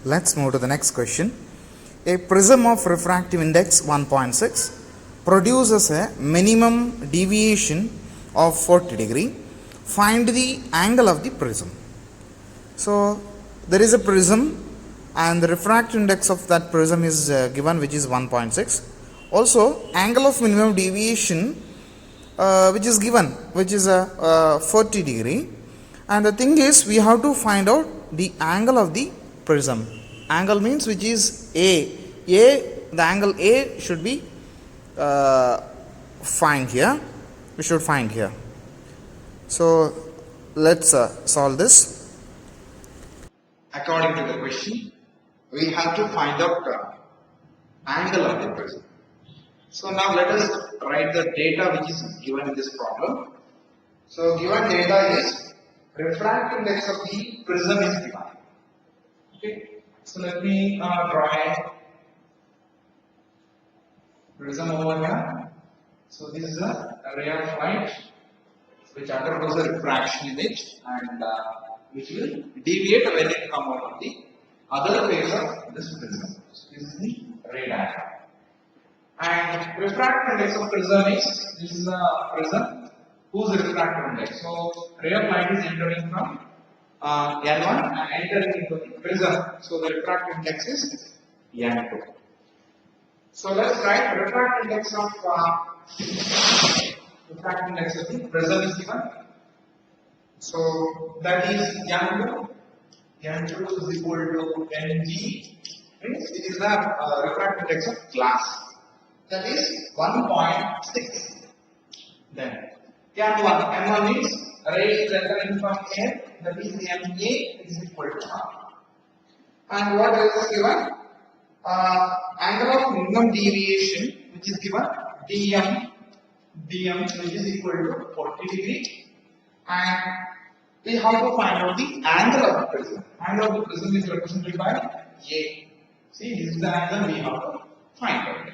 Let's move to the next question. A prism of refractive index 1.6 produces a minimum deviation of 40 degree. Find the angle of the prism. So there is a prism and the refractive index of that prism is given, which is 1.6. Also angle of minimum deviation which is given, which is a 40 degree, and the thing is we have to find out the angle of the prism. Angle means which is the angle A should be find here. We should find here. So let's solve this. According to the question, we have to find out angle of the prism. So now let us write the data which is given in this problem. So given data is refractive index of the prism is given. Okay. So let me draw a prism over here. So this is a ray of light which undergoes a refraction in it and which will deviate when it comes out of the other face of this prism. So this is the ray diagram. And refractive index of prism is, this is a prism whose refractive index. So ray of light is entering from N1 and entering into the prism. So the refractive index is N2. So let's write refractive index of the prism is given. So that is N2. N2 is equal to Ng. It is the refractive index of glass. That is 1.6. Then M1 is ray is entering from air, that is Ma is equal to 1. And what else is given? Angle of minimum deviation, which is given dm which is equal to 40 degree, and we have to find out the angle of the prism. Angle of the prism is represented by A. See, this is the angle we have to find out.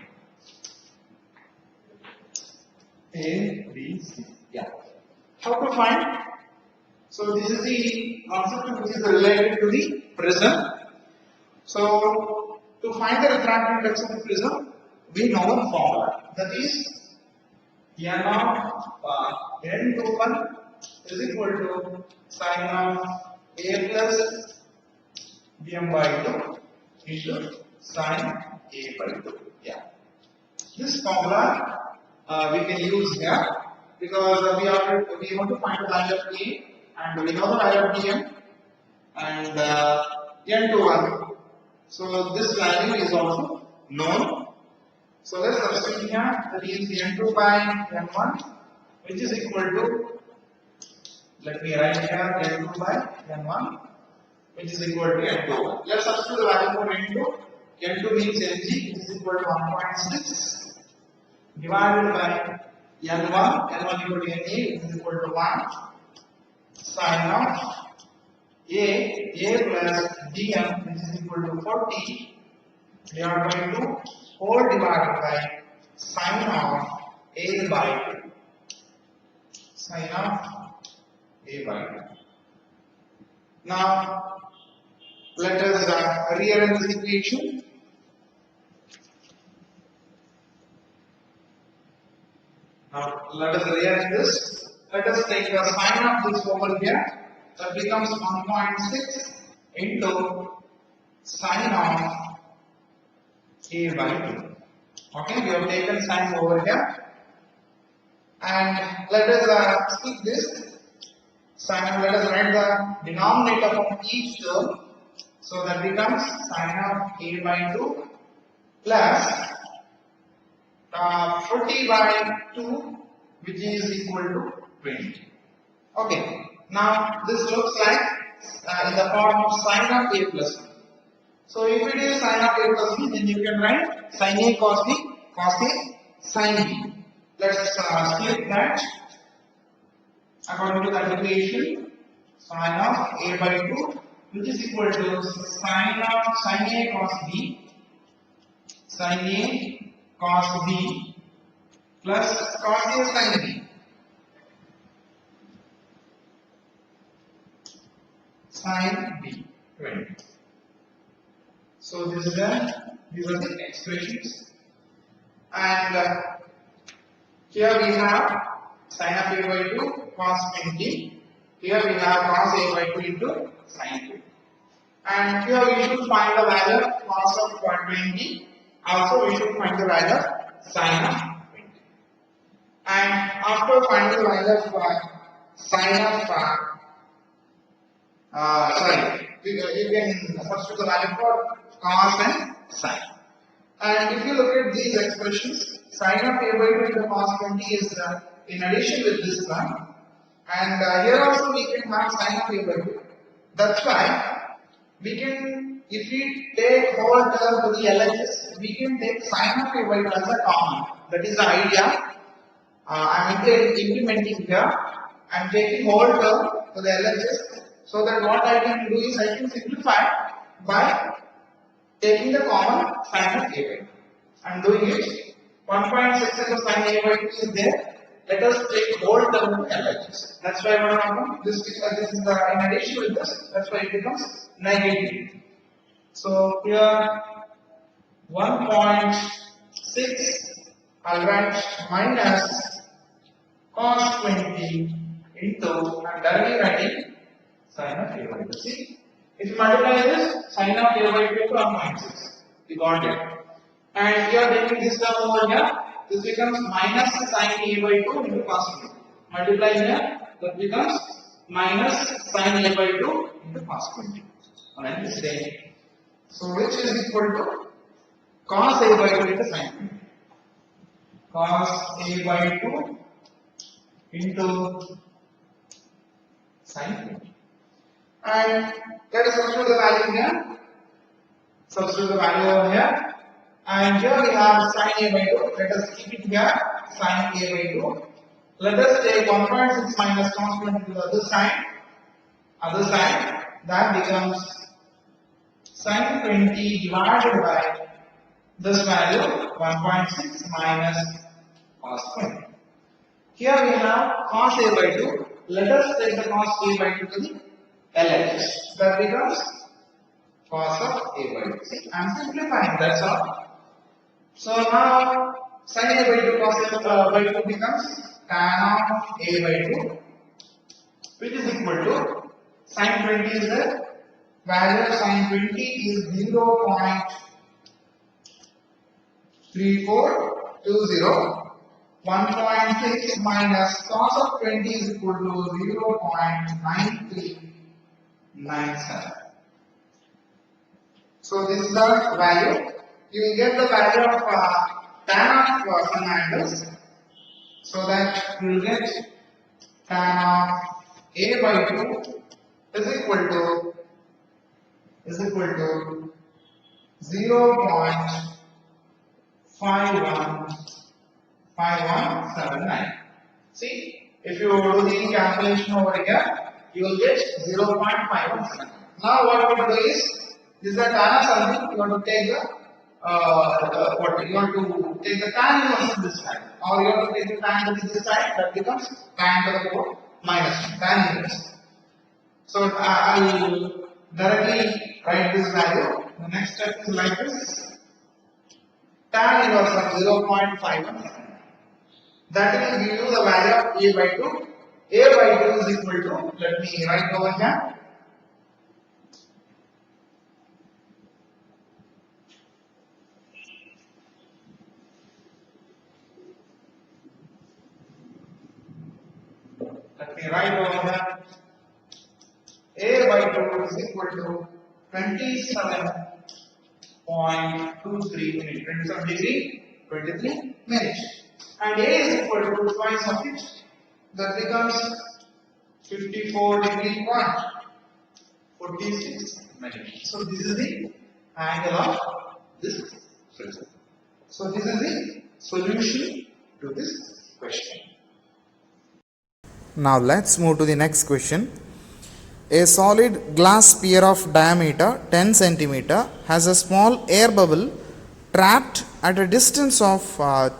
A, B, C. Yeah. How to find? So this is the concept which is related to the prism. So to find the refractive index of the prism, we know one formula. That is N of N21 is equal to sine of A plus Bm by 2 into sine A by 2. Yeah. This formula we can use here because we want to find the value of A and we know the value of Dm and N21. So this value is also known. So let's substitute here, that is N2 by N1 which is equal to, let me write here N2 by N1 which is equal to N2. Let's substitute the value for N2. N2 means Ng which is equal to 1.6 divided by N1 equal to Na, which is equal to 1 sine of A plus Dm, which is equal to 40 divided by 2 whole divided by sine of A by 2. Sine of A by 2. Now let us rearrange this equation. Now let us rearrange this. Let us take the sine of this over here. That becomes 1.6 into sine of A by 2. Okay, we have taken sine over here. And let us split this sine. Let us write the denominator of each term. So that becomes sine of A by 2 plus 40 by 2 which is equal to 20. Okay, now this looks like in the form of sine of A plus B. So if it is sine of A plus B, then you can write sine A cos B, cos A, sine B. Let's split that according to that equation. Sine of A by 2 which is equal to sine A cos B, sine A cos B plus cos A sin B. Sin B 20. So these are the expressions, and here we have sin of a by 2 cos 20. Here we have cos a by 2 into sin 2. And here we should find the value of cos of 20. Also we should find the value of sin of 20. And after finding the value of sin of you can substitute the value for cos and sin. And if you look at these expressions, sin of a by 2 into cos 20 is in addition with this one. And here also we can have sin of a by 2. That's why we can, if we take whole term to the LHS, we can take sin of a by 2 as a common. That is the idea. I am implementing here. I am taking whole term to the LHS, so that what I can do is I can simplify by taking the common sin of a by 2. I am doing it. 1.6 into sin a by 2 is there. Let us take whole term to LHS. That's why what happens? This is in addition with this. That's why it becomes negative. So here 1.6 I'll write minus cos 20 into, I'm directly writing sin of a by 2. See, if you multiply this, sin of a by 2 into 1.6. We got it. And here taking this term over here, this becomes minus sin a by 2 into cos 20. Multiply here, that becomes minus sin a by 2 into cos 20. Alright, same. So which is equal to cos a by 2 into sin 20. Cos a by 2 into sin 20. And let us substitute the value here. Substitute the value over here. And here we have sin a by 2. Let us keep it here. Sin a by 2. Let us take 1.6 minus cos 20 to the other side. That becomes sin 20 divided by this value 1.6 minus cos 20. Here we have cos a by 2. Let us take the cos a by 2 to the LHS. That becomes cos of a by 2. See, I am simplifying, that's all. So now sin a by 2 cos a by 2 becomes tan of a by 2, which is equal to sin 20 is the value of sin 20 is 0.3420. 1.6 minus cos of 20 is equal to 0.9397. So this is the value. You will get the value of tan of some angles. So that you will get tan of a by 2 is equal to 0.5179. See, if you do the calculation over here, you will get 0.517. Now what we do is, this is the tan of something, you want to take the you want to take the tan inverse to this side, or you want to take the tan to this side, that becomes tan to the 4 minus tan inverse. So I will directly write this value. The next step is like this: tan inverse of 0.517. That will give you the value of a by 2. A by 2 is equal to, let me write over here. Let me write over here. A by 2 is equal to 27.23 minutes. 27 degree, 23 minutes. And A is equal to twice of it. That becomes 54 degree point, 46 minutes. So this is the angle of this prism. So this is the solution to this question. Now let's move to the next question. A solid glass sphere of diameter 10 cm has a small air bubble trapped at a distance of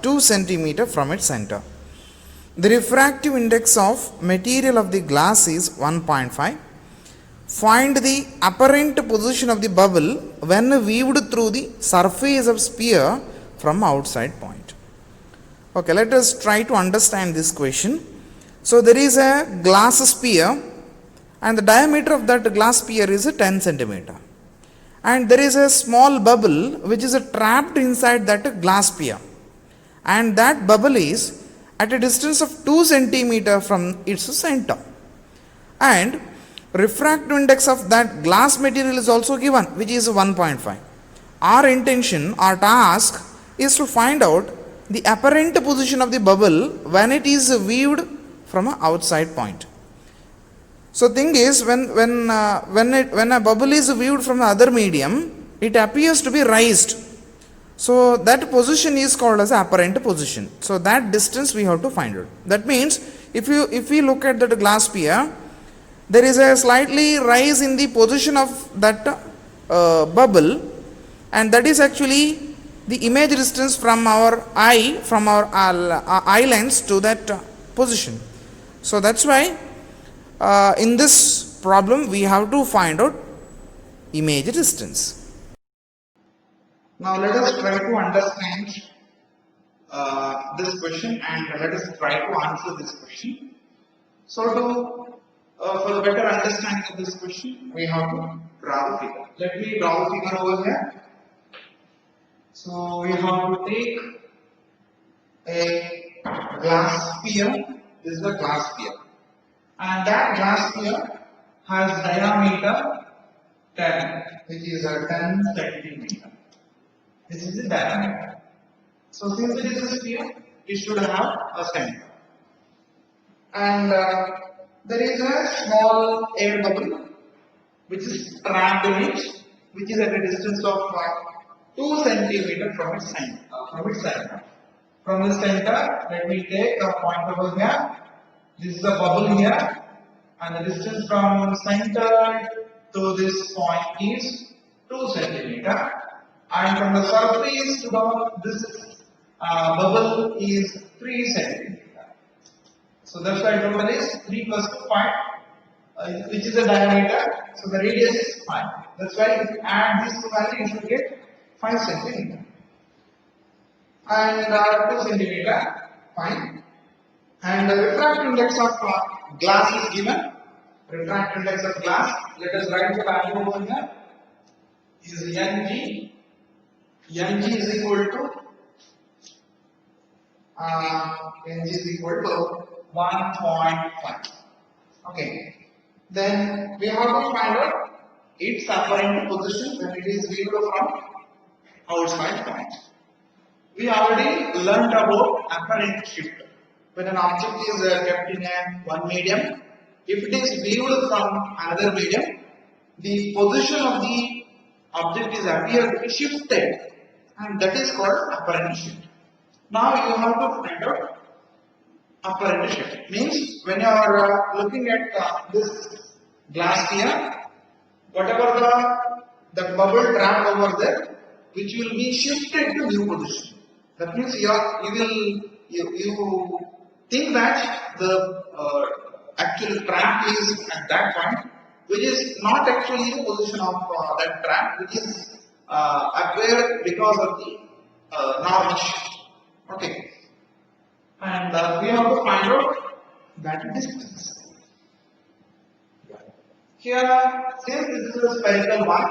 2 cm from its center. The refractive index of material of the glass is 1.5. Find the apparent position of the bubble when viewed through the surface of sphere from outside point. Okay, let us try to understand this question. So there is a glass sphere and the diameter of that glass sphere is 10 centimeter. And there is a small bubble which is trapped inside that glass sphere. And that bubble is at a distance of 2 centimeter from its center. And refractive index of that glass material is also given, which is 1.5. Our intention, our task is to find out the apparent position of the bubble when it is viewed from an outside point. So thing is, when a bubble is viewed from the other medium, it appears to be raised. So that position is called as apparent position. So that distance we have to find out. That means if we look at that glass sphere, there is a slightly rise in the position of that bubble, and that is actually the image distance from our eye lens to that position. So that's why in this problem we have to find out image distance. Now let us try to understand this question and let us try to answer this question. So for the better understanding of this question, we have to draw the figure. Let me draw the figure over here. So we have to take a glass sphere. This is the glass sphere, and that glass sphere has diameter 10, which is a 10 centimeter. This is the diameter. So since it is a sphere, it should have a center. And there is a small air bubble which is trapped in it, which is at a distance of 2 centimeter from its center. From the center, let me take a point over here. This is a bubble here, and the distance from center to this point is 2 centimeter. And from the surface to this bubble is 3 centimeter. So that's why total is 3 plus 2, 5, which is the diameter. So the radius is 5. That's why if you add these two values, you should get 5 centimeter. And 2 centimeter, fine. And the refractive index of glass is given. Refractive index of glass, let us write the value over here, is Ng. Ng is equal to 1.5. Okay. Then we have to find out its apparent position when it is viewed from outside point. We already learned about apparent shift. When an object is kept in one medium, if it is viewed from another medium, the position of the object is appear to be shifted, and that is called apparent shift. Now you have to find out apparent shift. Means when you are looking at this glass here, whatever the bubble trapped over there, which will be shifted to new position. That means you think that the actual trap is at that point, which is not actually the position of that trap, which is appeared because of the normal shift. Okay, and we have to find out that distance. Here, since this is a spherical one,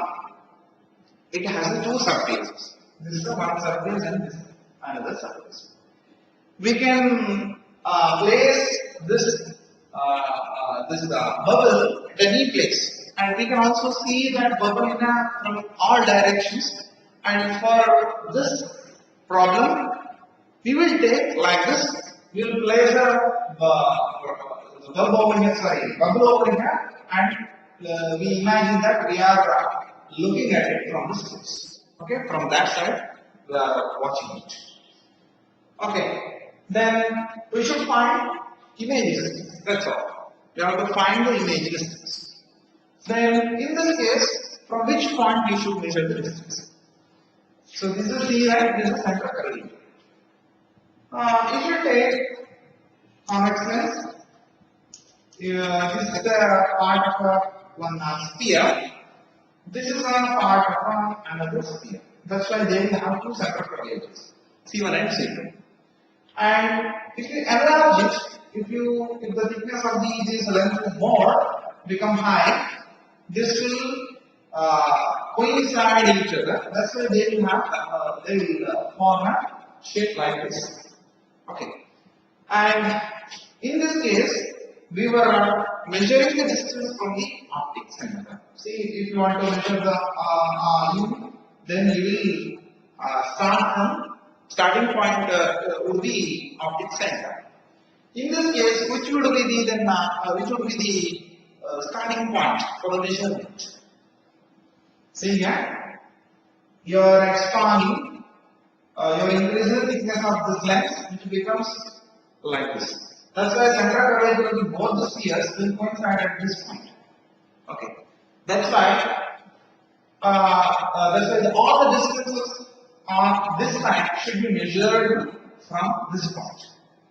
it has two surfaces. This is the one surface and this is another surface. We can place this bubble at any place, and we can also see that bubble from all directions. And for this problem, we will take like this. We will place a bubble over here, and we imagine that we are looking at it from this place. Okay, from that side, we are watching it. Okay, then we should find image distance. That's all. We have to find the image distance. Then, in this case, from which point we should measure the distance? So this is C, right? This is center curve. If you take convex lens, this is the part of one sphere. This is a part of another sphere. That's why they will have two separate curvatures, C1 and C2. And if you enlarge it, if the thickness of these length is more, become high, this will coincide each other. That's why they will have they will form a shape like this. Okay. And in this case, we were measuring the distance from the optic center. See, if you want to measure the U, then you will start from starting point would be optic center. In this case, which would be the starting point for the measurement? See here, you are expanding, you increase the thickness of this length, which becomes like this. That's why central curvature of both the spheres will coincide at this point. Okay. That's why all the distances on this side should be measured from this point,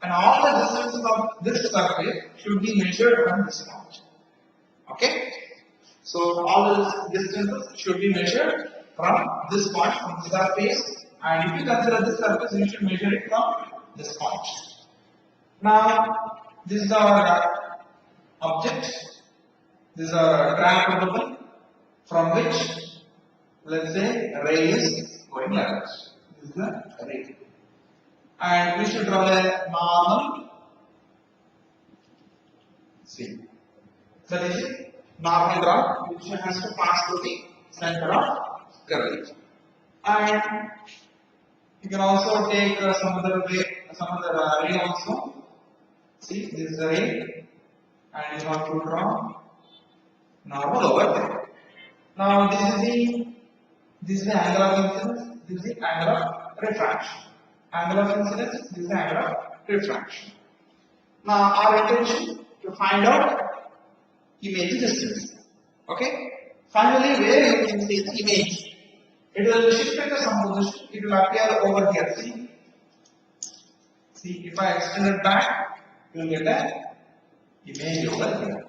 and all the distances of this surface should be measured from this point. Okay. So all the distances should be measured from this point, from the surface, and if you consider this surface, you should measure it from this point. Now, this is our object. This is our triangle from which, let's say, a ray is going like this. This is the ray. And we should draw a normal. See. That is it. Normal draw, which has to pass through the center of curvature. And you can also take some other ray also. See, this is the ray, and you have to draw normal over there. Now this is the angle of incidence, this is the angle of refraction. Angle of incidence, this is the angle of refraction. Now our intention to find out image distance. Okay? Finally, where you can see the image, it will shift into some position, it will appear over here. See, if I extend it back, you will get an image over here.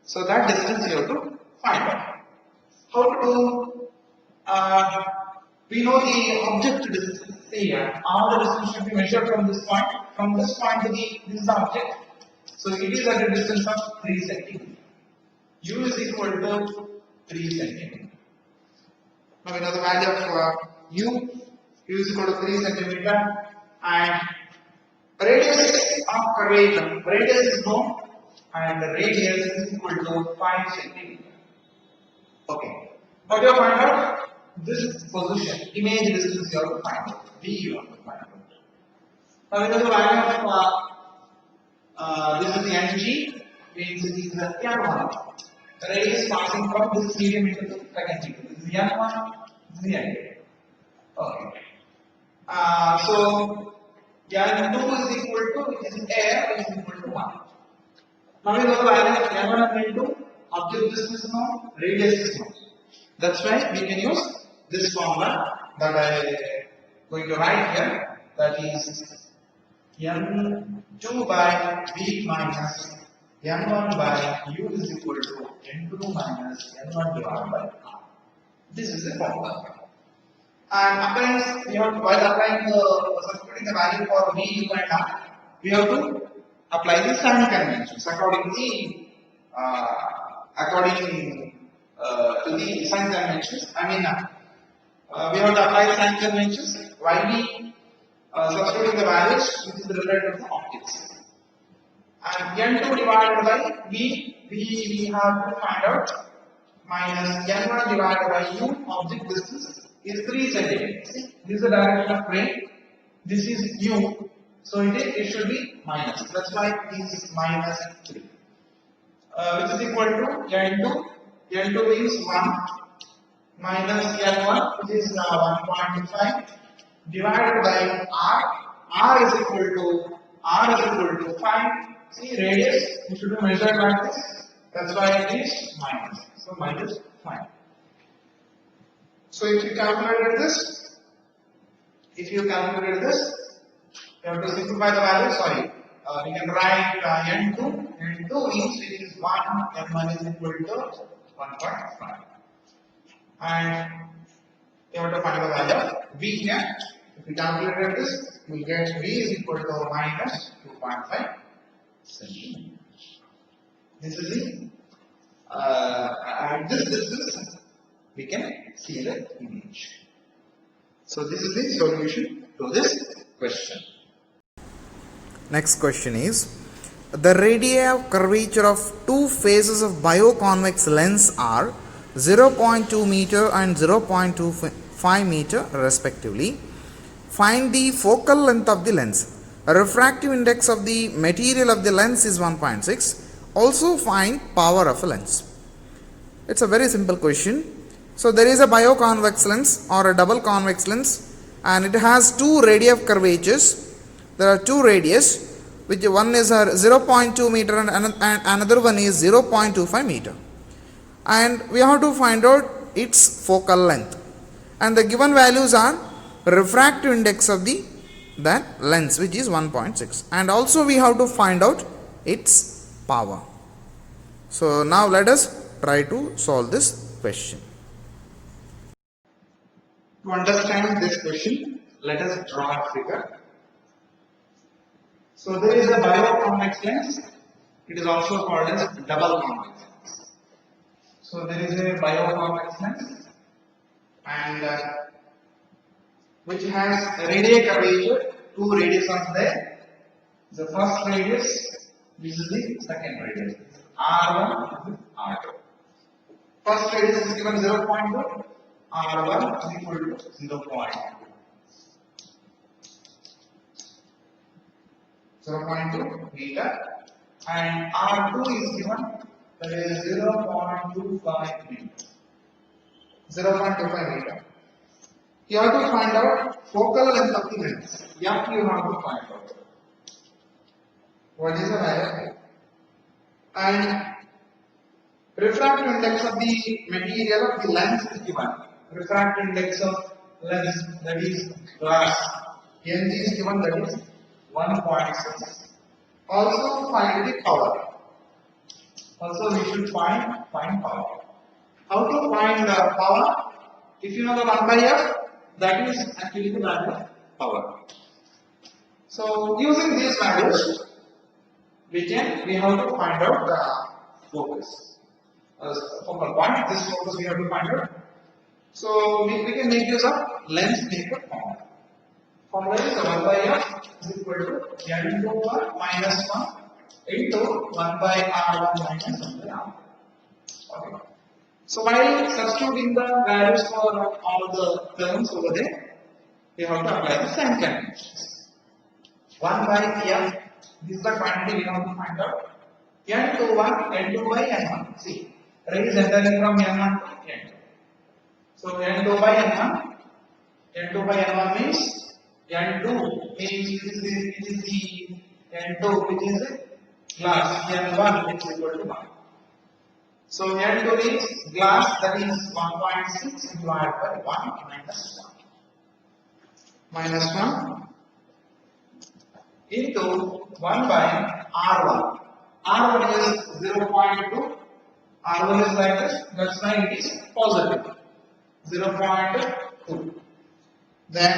So that distance you have to find out. How to do? We know the object distance. See here, all the distance should be measured from this point. From this point to this is the object. So it is at a distance of 3 cm. U is equal to 3 cm. Now we know the value of U. U is equal to 3 cm, and radius of curvature. Radius is known, and the radius is equal to 5 cm. Okay. How do you find out? This position, image distance you have to find out. D you have to find out. Now we know the value of this is the ng, means it is the n1. The radius passing from this medium into the second medium. This is the n1, this is the n2. Okay. So n2 is equal to, which is air, is equal to 1. Now we know the value of n1 and n2, object distance is known, radius is known. That's why we can use this formula that I am going to write here, that is n2 by v minus n1 by u is equal to n2 minus n1 divided by r. This is the formula. And we have to, while applying substituting the value for v, u and r, we have to apply the sign conventions according to the sign conventions. We have to apply the sign conventions while we substituting the values which is related to the objects. And n2 divided by v, we have to find out minus n1 divided by u, object distance is 3 cm. See, this is the direction of ray. This is u, so it should be minus. That's why it is minus 3, which is equal to n2. n2 is 1 minus n1, which is 1.5 divided by r. R is equal to 5. See, radius it should be measured like this. That's why it is minus. So minus 5. So if you calculated this, you have to simplify the value. Sorry, we can write n2. N2 means it is 1, n1 is equal to 1.5. And you have to find the value of V here. If you calculate this, you will get V is equal to minus 2.5 centimeter. This is the this we can see the image. So this is the solution to this question. Next question is, the radii of curvature of two faces of bioconvex lens are 0.2 meter and 0.25 meter respectively. Find the focal length of the lens. A refractive index of the material of the lens is 1.6. Also find power of a lens. It's a very simple question. So there is a bioconvex lens or a double convex lens, and it has two radii of curvatures. There are two radius, which one is 0.2 meter and another one is 0.25 meter. And we have to find out its focal length. And the given values are refractive index of that lens, which is 1.6. And also we have to find out its power. So now let us try to solve this question. To understand this question, let us draw a figure. So there is a bioconvex lens. It is also called as double convex lens. So there is a bioconvex lens, and which has a radii curvature. Two radius are there. The first radius, this is the second radius. R1 and R2. First radius is given 0.2. R1 is equal to 0.2. 0.2 meter, and R2 is given, that is 0.25 meter. 0.25 meter. You have to find out focal length of the lens. F you have to find out. What is the value? And refractive index of the material of the lens is given. Refractive index of lens, that is glass, Ng is given, that is 1.6. Also find the power. Also we should find power. How to find the power? If you know the 1 by F, that is actually the value of power. So using these values, we have to find out the focus. Focal point, this focus we have to find out. So we can make use of lens maker formula. Formula is 1 by F is equal to N into 1 minus 1 into 1 by R1 minus 1 by R1. Okay. So while substituting the values for all the terms over there, we have to apply the same conditions. 1 by F, this is the quantity we have to find out. N2 by N1. See, rays entering from N1 to N2. So N2 by N1, N2 by N1 means N2 means it is the N2 which is glass, N1 which is equal to 1. So N2 is glass, that is 1.6 divided by 1 minus 1. Minus 1 into 1 by R1. R1 is 0.2. R1 is like this, that's why it is positive. 0.2. Then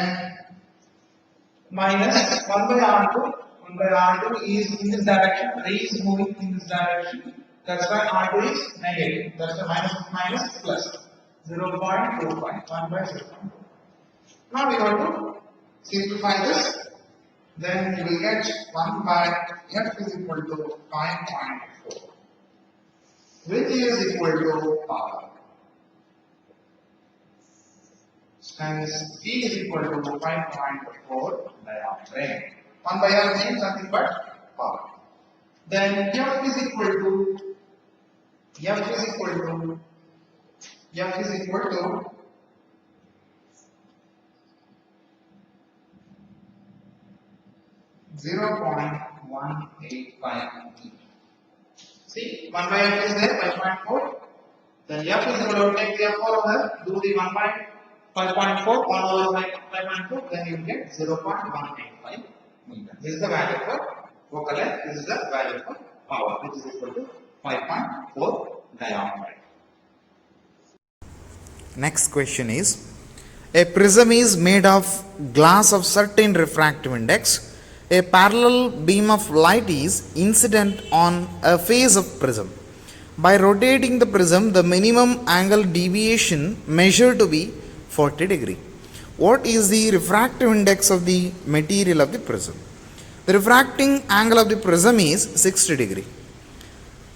minus 1 by R2. 1 by R2 is in this direction, ray is moving in this direction. That's why R2 is negative. That's why minus plus 0.25. 1 by 0.2. Now we have to simplify this. Then you will get 1 by F is equal to 5.4, which is equal to power. Hence P is equal to 5.4 dioptrin. 1 by F means nothing but power. Then F is equal to 0.185 meter. See, 1 by F is there, 5.4. Then F is equal to take the F over there, do the 1 by 5.4, 1 over 5.4, then you get 0.185 meter. This is the value for focal length, this is the value for power, which is equal to 5.4 dioptrin. Next question is, a prism is made of glass of certain refractive index. A parallel beam of light is incident on a face of prism. By rotating the prism, the minimum angle deviation measured to be 40 degree. What is the refractive index of the material of the prism? The refracting angle of the prism is 60 degree.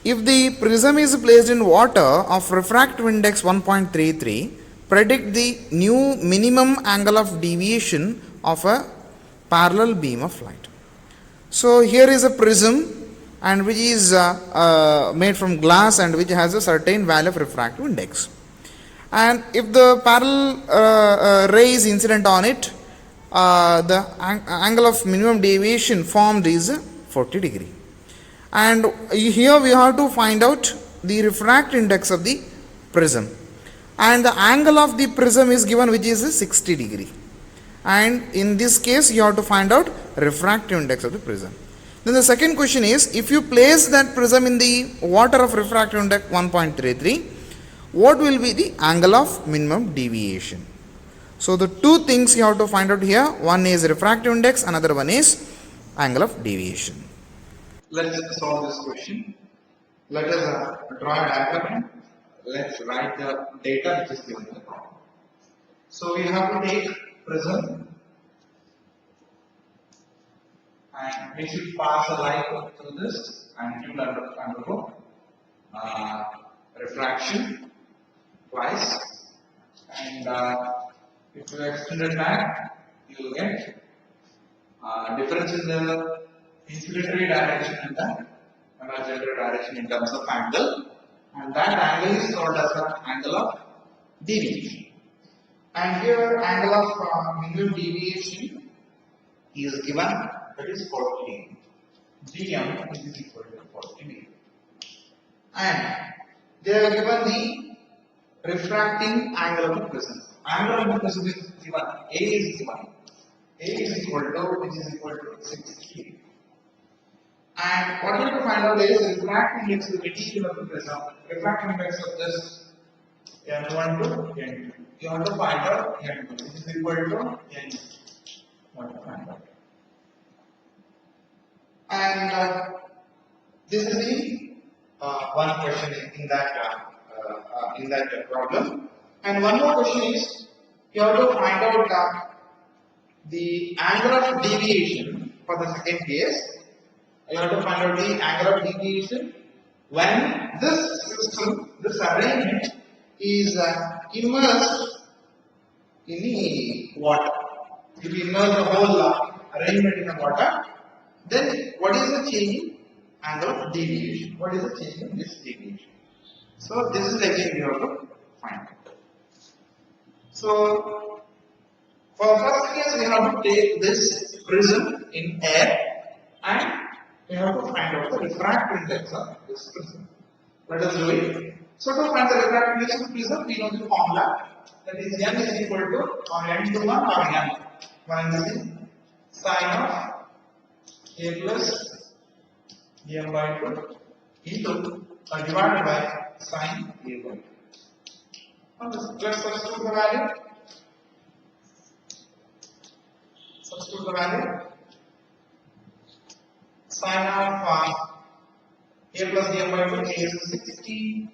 If the prism is placed in water of refractive index 1.33, predict the new minimum angle of deviation of a parallel beam of light. So here is a prism and which is made from glass and which has a certain value of refractive index. And if the parallel ray is incident on it, the angle of minimum deviation formed is 40 degree. And here we have to find out the refractive index of the prism, and the angle of the prism is given, which is 60 degree, and in this case you have to find out refractive index of the prism. Then the second question is, if you place that prism in the water of refractive index 1.33, what will be the angle of minimum deviation? So the two things you have to find out here, one is refractive index, another one is angle of deviation. Let's solve this question. Let us draw a diagram. Let's write the data which is given in the problem. So we have to take prism and we should pass a light through this and it will undergo refraction twice, and if you extend it back, you will get difference in the incidentary direction and the imaginary direction in terms of angle, and that angle is called as the angle of deviation. And here angle of minimum deviation is given, that is 40 degree. dm is equal to 40 degree. And they are given the refracting angle of the prism. Angle of the prism is given, A is given. A is equal to, which is equal to 60. And what we have to find out is refracting index of the material of the prism. Refracting index of this n1 to n2. You have to find out n2, which is equal to n. What to find out. And this is the one question in that problem. And one more question is, you have to find out the angle of deviation for the second case. You have to find out the angle of deviation when this system, this arrangement is immersed in the water. If you immerse the whole arrangement in the water, then what is the change in angle of deviation? What is the change in this deviation? So this is again you have to find out. So for first case we have to take this prism in air and we have to find out the refractive index of this prism. Let us do it. So to find the refractive index of the prism, we know the formula, that is n is equal to or n to 1 or n. 1 is the sine of a plus dm by 2 into divided by sine a by 2. Now let's substitute the value. Substitute the value. Sine of a plus dm by 2 is 60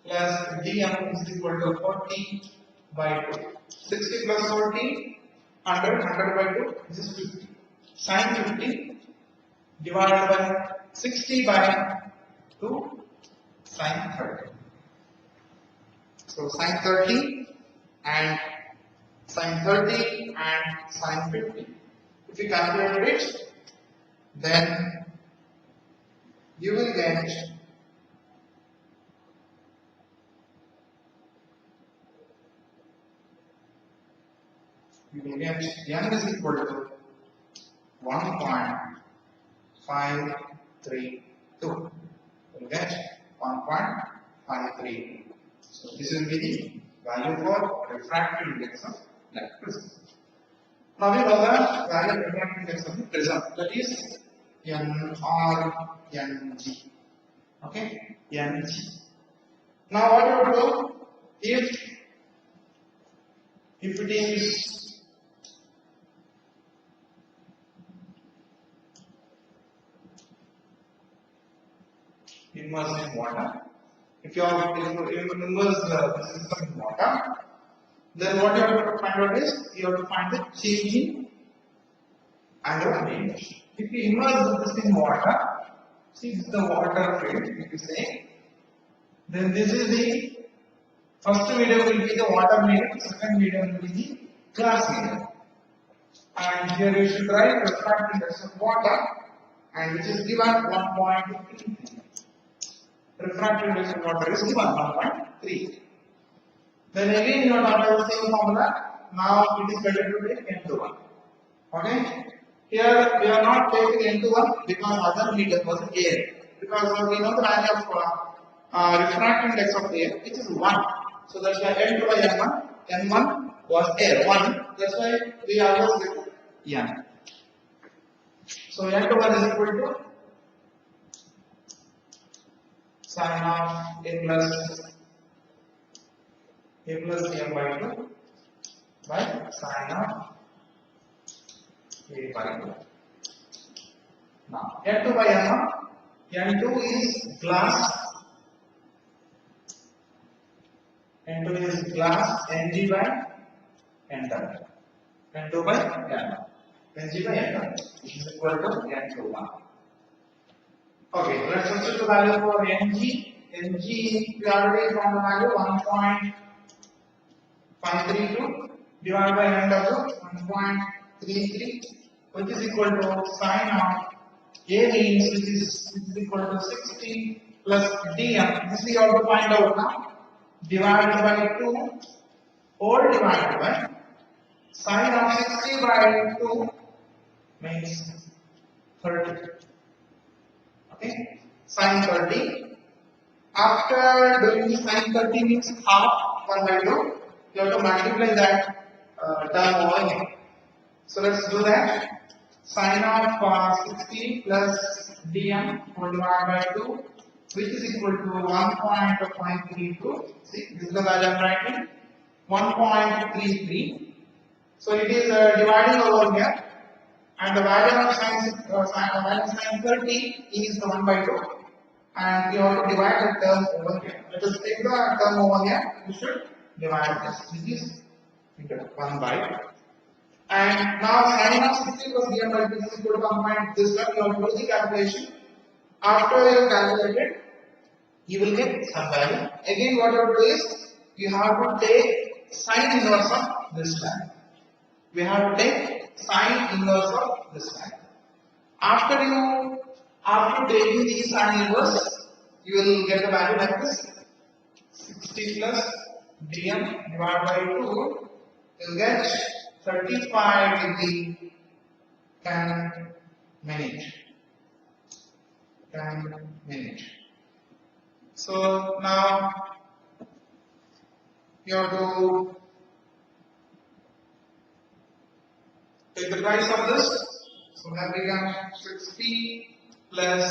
plus dm is equal to 40 by 2. 60 plus 40, 100 by 2, this is 50. Sine 50 divided by 60 by 2, sine 30. So sine 30 and sine 30 and sine 50. If you calculate it, then you will get n is equal to 1.532. You will get 1.532. So this will be the value for refractive index of that prism. Now we know the value of refractive index of the prism, that is NG. Okay, NG. Now what you do, if if it is immersed in water, if you are immersed the system in water, then what you have to find out is you have to find the change in angular range. If you immerse this in water, see this is the water field, if you say, then this is the first medium will be the water medium, second medium will be the glass medium. And here you should write refractive index of water, and which is given 1.3. Refractive index of water is given 1.3. Then again you have to have the same formula. Now it is better to take n to 1. Okay? Here we are not taking n to 1 because other medium was air. Because we know the value of refractive index of air, which is 1. So that's why n to by n1. n1 was air, 1. That's why we always get n. So n to 1 is equal to sin of a plus dm by 2 by sin of a by 2. Now n2 by n1, n2 is glass, n2 is glass, ng by n2, n2 by n1, ng by n1 is equal to n to 1. Okay, let's substitute the value for ng. Ng we already found the value 1.532 divided by nw 1.33, which is equal to sin of a means which is equal to 60 plus dm. This we have to find out now. Divided by 2 whole divided by sin of 60 by 2 means 30. Okay, sin 30. After doing sin 30 means half 1 by 2, you have to multiply that term over here. So let's do that. Sin of 60 plus dm whole divided by 2, which is equal to 1.532. See, this is the value I'm writing, 1.33. So it is dividing over here, and the value of sin 30 is the 1 by 2, and we have to divide the term over here. Let us take the term over here. We should divide this. This is 1 by 2. And now sin of 60 plus dm by 2 is equal to 1. This one you have to do the calculation. After you calculate it, you will get some value. Again, what you have to do is you have to take sine inverse of this line. We have to take sine inverse of this line. After taking the sine inverse, you will get the value like this: 60 plus dm divided by 2. You will get 35 degree tan minute. So now you have to take the price of this. So that becomes 60 plus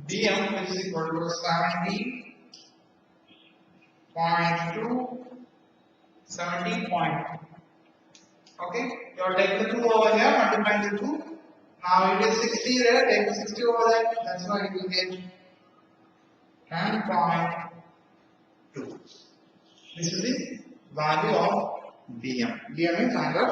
dm, which is equal to 70.2. Okay, you have taken the 2 over here, multiplying the 2. Now it is 60 there, take the 60 over there, that's why you will get 10.2. This is the value of dm. Dm is angle